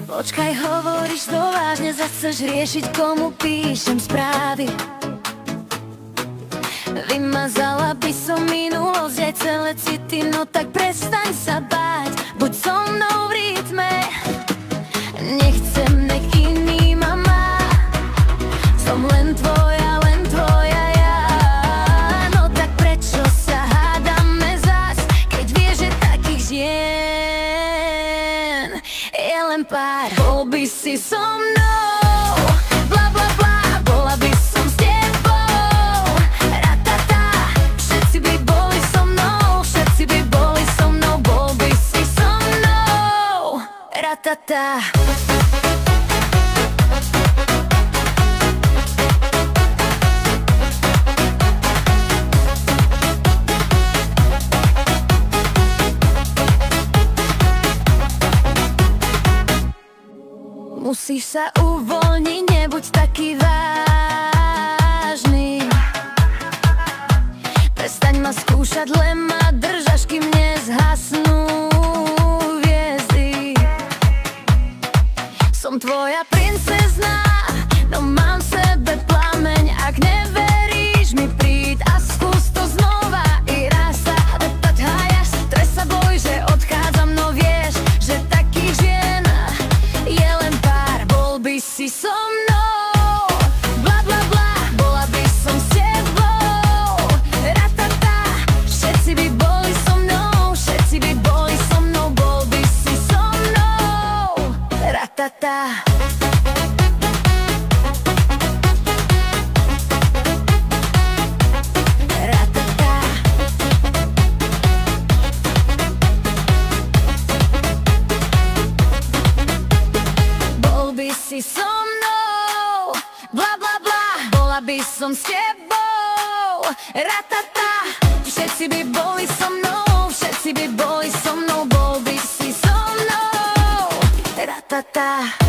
Počkaj, hovoríš to vážne, zase chceš riešiť, komu píšem správy. Vymazala by som minulosť, aj celé city, no tak prestaň sa báť. Buď so mnou v rytme, nechcem, nech iný ma má. Som len tvoja ja. No tak prečo sa hádame zas, keď vieš, že takých žien je len pár. Bol by si so mnou, bla bla bla, bola by som s tebou, ratata. Všetci by boli so mnou, všetci by boli so mnou, bol by si so mnou, ratata. Musíš sa uvoľniť, nebuď taký vážny. Prestaň ma skúšať, len ma drž, až kým nezhasnú hviezdy. Som tvoja princezná, no mám v sebe plameň. Ak neveríš mi, príď a skús to znova i raz. Stres sa boj, že odchádzam, no vieš, že takých žien je len pár. Bol by si so mnou, bla bla bla, bola by som s tebou, ratata. Všetci by boli so mnou, všetci by boli so mnou, bol by si so mnou, ratata. Si so mnou, bla bla bla, bola by som s tebou, ratata. Všetci by boli so mnou, všetci by boli so mnou, bol by si so mnou, ratata.